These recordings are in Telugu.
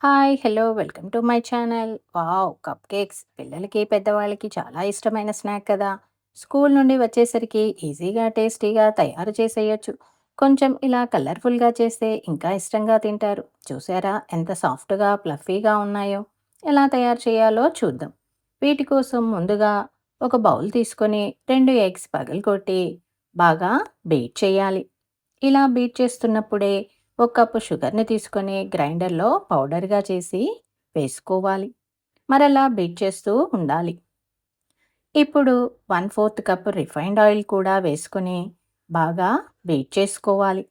Hi! Hello! Welcome to my channel. Wow! Cup cakes పిల్లలకి, పెద్దవాళ్ళకి చాలా ఇష్టమైన స్నాక్ కదా! స్కూల్ నుండి వచ్చేసరికి ఈజీగా, టేస్టీగా తయారు చేసేయొచ్చు. కొంచెం ఇలా కలర్‌ఫుల్‌గా చేస్తే ఇంకా ఇష్టంగా తింటారు. చూసారా ఎంత సాఫ్ట్‌గా, ఫ్లఫీగా ఉన్నాయో? ఎలా తయారు చేయాలో చూద్దాం. వీటి కోసం ముందుగా ఒక బౌల్ తీసుకొని 2 ఎగ్స్ పగలగొట్టి బాగా బీట్ చేయాలి. ఇలా బీట్ చేస్తున్నప్పుడే ఒక కప్పు షుగర్‌ని తీసుకొని గ్రైండర్‌లో పౌడర్‌గా చేసి వేసుకోవాలి. మరలా బీట్ చేస్తూ ఉండాలి. ఇప్పుడు 1/4 కప్ రిఫైన్డ్ ఆయిల్ కూడా వేసుకొని బాగా బీట్ చేసుకోవాలి.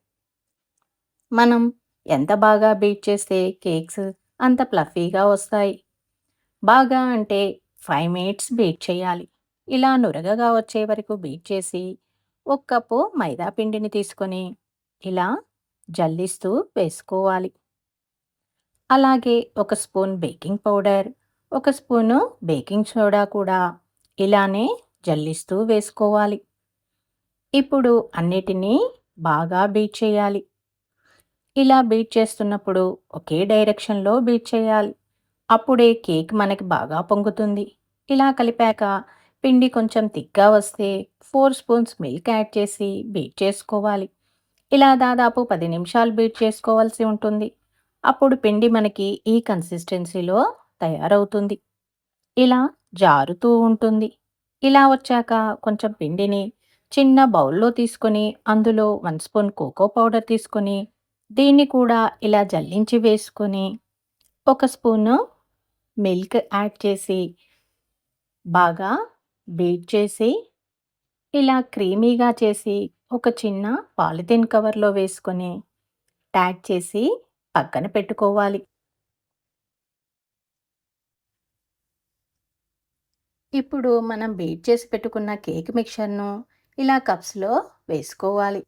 మనం ఎంత బాగా బీట్ చేస్తే కేక్స్ అంత ఫ్లఫీగా వస్తాయి. బాగా అంటే 5 మినిట్స్ బీట్ చేయాలి. ఇలా నురగగా వచ్చే వరకు బీట్ చేసి ఒక కప్పు మైదా పిండిని తీసుకొని ఇలా జల్లిస్తూ వేసుకోవాలి. అలాగే ఒక స్పూన్ బేకింగ్ పౌడర్, ఒక స్పూను బేకింగ్ సోడా కూడా ఇలానే జల్లిస్తూ వేసుకోవాలి. ఇప్పుడు అన్నిటినీ బాగా బీట్ చేయాలి. ఇలా బీట్ చేస్తున్నప్పుడు ఒకే డైరెక్షన్‌లో బీట్ చేయాలి. అప్పుడే కేక్ మనకి బాగా పొంగుతుంది. ఇలా కలిపాక పిండి కొంచెం థిక్‌గా వస్తే 4 స్పూన్స్ మిల్క్ యాడ్ చేసి బీట్ చేసుకోవాలి. ఇలా దాదాపు 10 నిమిషాలు బీట్ చేసుకోవాల్సి ఉంటుంది. అప్పుడు పిండి మనకి ఈ కన్సిస్టెన్సీలో తయారవుతుంది. ఇలా జారుతూ ఉంటుంది. ఇలా వచ్చాక కొంచెం పిండిని చిన్న బౌల్‌లో తీసుకొని అందులో 1 స్పూన్ కోకో పౌడర్ తీసుకొని దీన్ని కూడా ఇలా జల్లించి వేసుకొని ఒక స్పూను మిల్క్ యాడ్ చేసి బాగా బీట్ చేసి ఇలా క్రీమీగా చేసి ఒక చిన్న పాలిథీన్ కవర్‌లో వేసుకొని ప్యాక్ చేసి పక్కన పెట్టుకోవాలి. ఇప్పుడు మనం బీట్ చేసి పెట్టుకున్న కేక్ మిక్చర్‌ను ఇలా కప్స్‌లో వేసుకోవాలి.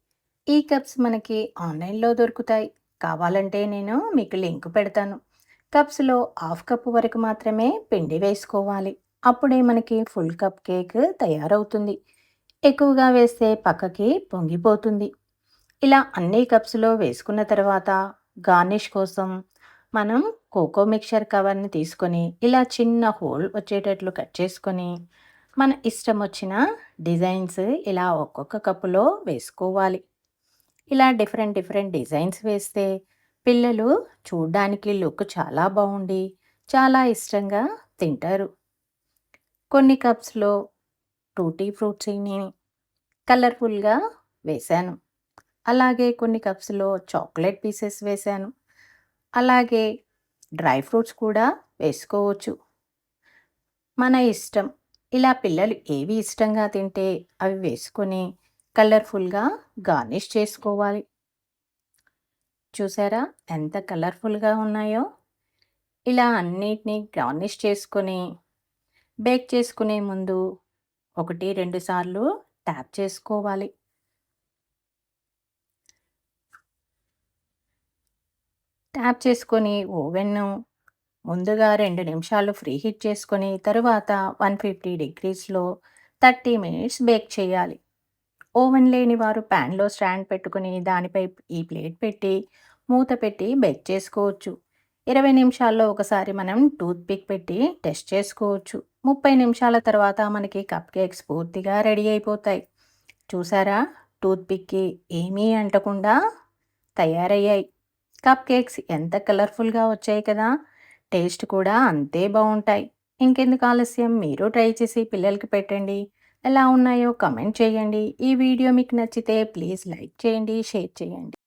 ఈ కప్స్ మనకి ఆన్‌లైన్‌లో దొరుకుతాయి. కావాలంటే నేను మీకు లింక్ పెడతాను. కప్స్‌లో హాఫ్ కప్ వరకు మాత్రమే పిండి వేసుకోవాలి. అప్పుడే మనకి ఫుల్ కప్ కేక్ తయారవుతుంది. ఎక్కువగా వేస్తే పక్కకి పొంగిపోతుంది. ఇలా అన్ని కప్స్‌లో వేసుకున్న తర్వాత గార్నిష్ కోసం మనం కోకో మిక్చర్ కవర్‌ని తీసుకొని ఇలా చిన్న హోల్ వచ్చేటట్లు కట్ చేసుకొని మన ఇష్టం వచ్చిన డిజైన్స్ ఇలా ఒక్కొక్క కప్పులో వేసుకోవాలి. ఇలా డిఫరెంట్ డిఫరెంట్ డిజైన్స్ వేస్తే పిల్లలు చూడ్డానికి లుక్ చాలా బాగుండి చాలా ఇష్టంగా తింటారు. కొన్ని కప్స్‌లో టూటీ ఫ్రూట్స్‌ని కలర్‌ఫుల్‌గా వేశాను. అలాగే కొన్ని కప్స్‌లో చాక్లెట్ పీసెస్ వేశాను. అలాగే డ్రై ఫ్రూట్స్ కూడా వేసుకోవచ్చు. మన ఇష్టం. ఇలా పిల్లలు ఏవి ఇష్టంగా తింటే అవి వేసుకొని కలర్‌ఫుల్‌గా గార్నిష్ చేసుకోవాలి. చూసారా ఎంత కలర్‌ఫుల్‌గా ఉన్నాయో? ఇలా అన్నిటిని గార్నిష్ చేసుకొని బేక్ చేసుకునే ముందు 1, 2 సార్లు ట్యాప్ చేసుకోవాలి. ట్యాప్ చేసుకొని ఓవెన్‌ను ముందుగా 2 నిమిషాలు ఫ్రీ హీట్ చేసుకొని తరువాత 150 డిగ్రీస్‌లో 30 మినిట్స్ బేక్ చేయాలి. ఓవెన్ లేని వారు ప్యాన్‌లో స్టాండ్ పెట్టుకొని దానిపై ఈ ప్లేట్ పెట్టి మూత పెట్టి బేక్ చేసుకోవచ్చు. 20 నిమిషాల్లో ఒకసారి మనం టూత్ పిక్ పెట్టి టెస్ట్ చేసుకోవచ్చు. 30 నిమిషాల తర్వాత మనకి కప్ కేక్స్ పూర్తిగా రెడీ అయిపోతాయి. చూసారా? టూత్ పిక్‌కి ఏమీ అంటకుండా తయారయ్యాయి. కప్ కేక్స్ ఎంత కలర్‌ఫుల్‌గా వచ్చాయి కదా! టేస్ట్ కూడా అంతే బావుంటాయి. ఇంకెందుకు ఆలస్యం మీరు ట్రై చేసి పిల్లలకి పెట్టండి. ఎలా ఉన్నాయో కామెంట్ చేయండి. ఈ వీడియో మీకు నచ్చితే ప్లీజ్ లైక్ చేయండి, షేర్ చేయండి.